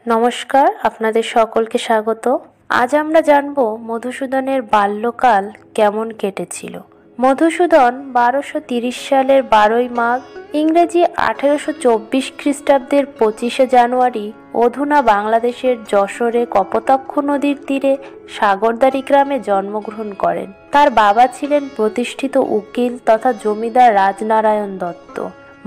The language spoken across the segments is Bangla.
নমস্কার, আপনাদের সকলকে স্বাগত। আজ আমরা জানব মধুসূদনের বাল্যকাল কেমন কেটেছিল। মধুসূদন 1230 সালের 12ই মাঘ, ইংরেজি 1824 খ্রিস্টাব্দের 25শে জানুয়ারি অধুনা বাংলাদেশের যশোরে কপোতাক্ষ নদীর তীরে সাগরদাড়ি গ্রামে জন্মগ্রহণ করেন। তার বাবা ছিলেন প্রতিষ্ঠিত উকিল তথা জমিদার রাজনারায়ণ দত্ত।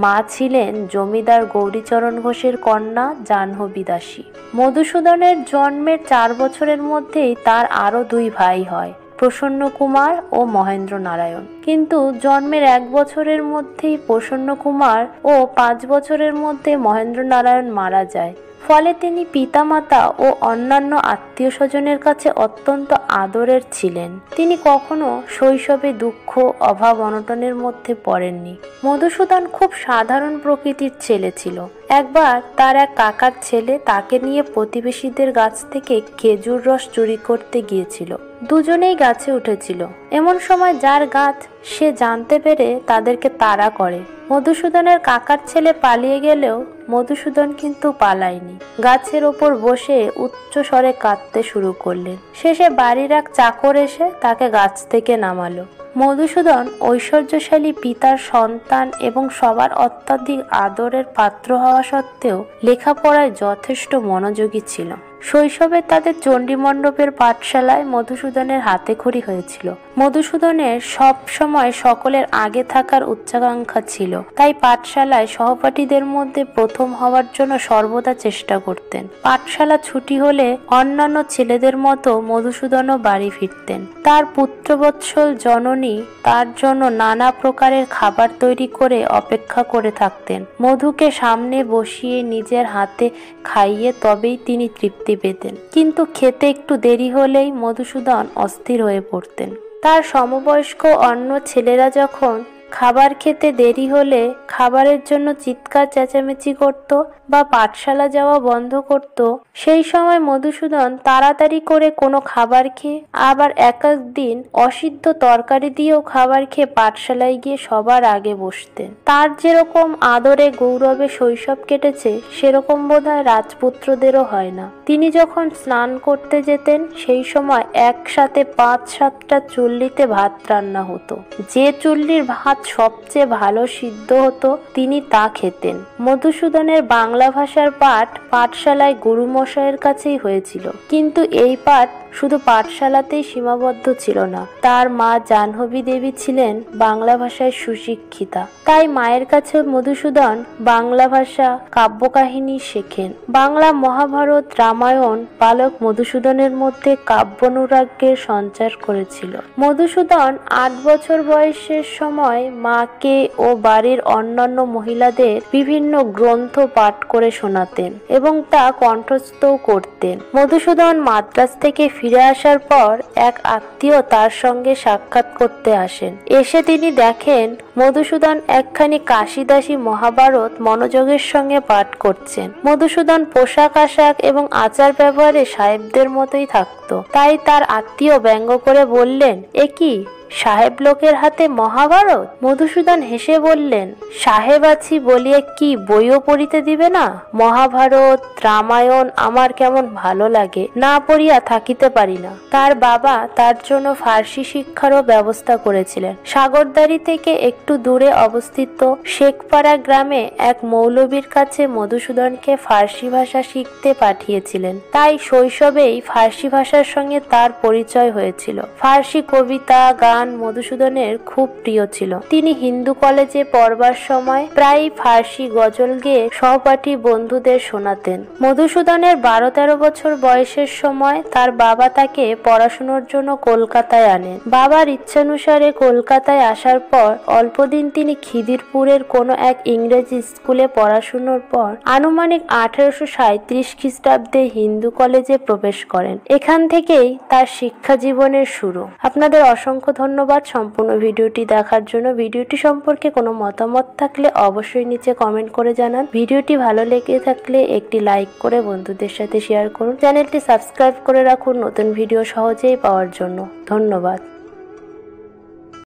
মা ছিলেন জমিদার গৌরীচরণ ঘোষের কন্যা জাহ্নবী দাসী। মধুসূদনের জন্মের 4 বছরের মধ্যেই তার আরও 2 ভাই হয়, প্রসন্ন কুমার ও মহেন্দ্র নারায়ণ। কিন্তু জন্মের 1 বছরের মধ্যেই প্রসন্ন কুমার ও 5 বছরের মধ্যে মহেন্দ্র নারায়ণ মারা যায়। ফলে তিনি পিতামাতা ও অন্যান্য আত্মীয় স্বজনের কাছে অত্যন্ত আদরের ছিলেন। তিনি কখনো শৈশবে দুঃখ, অভাব, অনটনের মধ্যে পড়েননি। মধুসূদন খুব সাধারণ প্রকৃতির ছেলে ছিল। একবার তার এক কাকার ছেলে তাকে নিয়ে প্রতিবেশীদের গাছ থেকে খেজুর রস চুরি করতে গিয়েছিল। দুজনেই গাছে উঠেছিল। এমন সময় যার গাছ সে জানতে পেরে তাদেরকে তাড়া করে। মধুসূদনের কাকার ছেলে পালিয়ে গেলেও মধুসূদন কিন্তু পালায়নি। গাছের ওপর বসে উচ্চ স্বরে কাঁদতে শুরু করলেন। শেষে বাড়ির এক চাকর এসে তাকে গাছ থেকে নামালো। মধুসূদন ঐশ্বর্যশালী পিতার সন্তান এবং সবার অত্যাধিক আদরের পাত্র হওয়া সত্ত্বেও লেখাপড়ায় যথেষ্ট মনোযোগী ছিল। শৈশবে তাদের চণ্ডীমণ্ডপের পাঠশালায় মধুসূদনের হাতেখড়ি হয়েছিল। মধুসূদনের সব সময় সকলের আগে থাকার উচ্চাকাঙ্ক্ষা ছিল, তাই পাঠশালায় সহপাঠীদের মধ্যে প্রথম হওয়ার জন্য সর্বদা চেষ্টা করতেন। পাঠশালা ছুটি হলে অন্যান্য ছেলেদের মতো মধুসূদনও বাড়ি ফিরতেন। তার পুত্রবৎসল জননী তার জন্য নানা প্রকারের খাবার তৈরি করে অপেক্ষা করে থাকতেন। মধুকে সামনে বসিয়ে নিজের হাতে খাইয়ে তবেই তিনি তৃপ্তি পেতেন। কিন্তু খেতে একটু দেরি হলেই মধুসূদন অস্থির হয়ে পড়তেন। তার সমবয়স্ক অন্য ছেলেরা যখন খাবার খেতে দেরি হলে খাবারের জন্য চিৎকার চেঁচামেচি করত বা পাঠশালা যাওয়া বন্ধ করত, সেই সময় মধুসূদন তাড়াতাড়ি করে কোনো খাবার খেয়ে আবার এক দিন অসিদ্ধ তরকারি দিয়েও খাবার খেয়ে পাঠশালায় গিয়ে সবার আগে বসতেন। তার যেরকম আদরে গৌরবে শৈশব কেটেছে সেরকম বোধহয় রাজপুত্রদেরও হয় না। তিনি যখন স্নান করতে যেতেন সেই সময় একসাথে 5-7টা চুল্লিতে ভাত রান্না হতো। যে চুল্লির ভাত সবচেয়ে ভালো সিদ্ধ হতো তিনি তা খেতেন। মধুসূদনের বাংলা ভাষার পাঠ পাঠশালায় গুরুমশাইয়ের কাছেই হয়েছিল। কিন্তু এই পাঠ শুধু পাঠশালাতেই সীমাবদ্ধ ছিল না। তার মা জাহ্নবী দেবী ছিলেন বাংলা ভাষায় সুশিক্ষিতা। তাই মায়ের কাছে মধুসূদন বাংলা ভাষা, কাব্যকাহিনী শেখেন। বাংলা মহাভারত, রামায়ণ বালক মধুসূদনের মধ্যে কাব্যানুরাগের সঞ্চার করেছিল। মধুসূদন 8 বছর বয়সের সময় মাকে ও বাড়ির অন্যান্য মহিলাদের বিভিন্ন গ্রন্থ পাঠ করে শোনাতেন এবং তা কণ্ঠস্থও করতেন। মধুসূদন মাদ্রাজ থেকে ফিরে আসার পর এক আত্মীয় তার সঙ্গে সাক্ষাৎ করতে আসেন। এসে তিনি দেখেন মধুসূদন একখানি কাশিদাসী মহাভারত মনোযোগের সঙ্গে পাঠ করছেন। মধুসূদন পোশাক আশাক এবং আচার ব্যবহারে সাহেবদের মতোই থাকতো। তাই তার আত্মীয় ব্যঙ্গ করে বললেন, এ কি সাহেব লোকের হাতে মহাভারত? মধুসূদন হেসে বললেন, সাহেব আছি বলিয়ে কি বইও পড়িতে দিবে না? মহাভারত, রামায়ণ আমার কেমন ভালো লাগে, না পড়িয়া থাকিতে পারি না। তার বাবা তার জন্য ফার্সি শিক্ষারও ব্যবস্থা করেছিলেন। সাগরদাড়ি থেকে একটু দূরে অবস্থিত শেখপাড়া গ্রামে এক মৌলবীর কাছে মধুসূদনকে ফার্সি ভাষা শিখতে পাঠিয়েছিলেন। তাই শৈশবেই ফার্সি ভাষার সঙ্গে তার পরিচয় হয়েছিল। ফার্সি কবিতা, গান মধুসূদনের খুব প্রিয় ছিল। তিনি হিন্দু কলেজে পড়বার সময় প্রায় ফার্সি গজল গেয়ে সহপাঠী বন্ধুদের শোনাতেন। মধুসূদনের 12-13 বছর বয়সের সময় তার বাবা তাকে পড়াশোনার জন্য কলকাতায় আনেন। বাবার ইচ্ছানুসারে কলকাতায় আসার পর অল্পদিন তিনি খিদিরপুরের কোনো এক ইংরেজি স্কুলে পড়াশোনার পর আনুমানিক 1837 খ্রিস্টাব্দে হিন্দু কলেজে প্রবেশ করেন। এখান থেকেই তার শিক্ষা জীবনের শুরু। আপনাদের অসংখ্য ধন্যবাদ সম্পূর্ণ ভিডিওটি দেখার জন্য। ভিডিওটি সম্পর্কে কোনো মতামত থাকলে অবশ্যই নিচে কমেন্ট করে জানান। ভিডিওটি ভালো লেগে থাকলে একটি লাইক করে বন্ধুদের সাথে শেয়ার করুন। চ্যানেলটি সাবস্ক্রাইব করে রাখুন নতুন ভিডিও সহজেই পাওয়ার জন্য। ধন্যবাদ।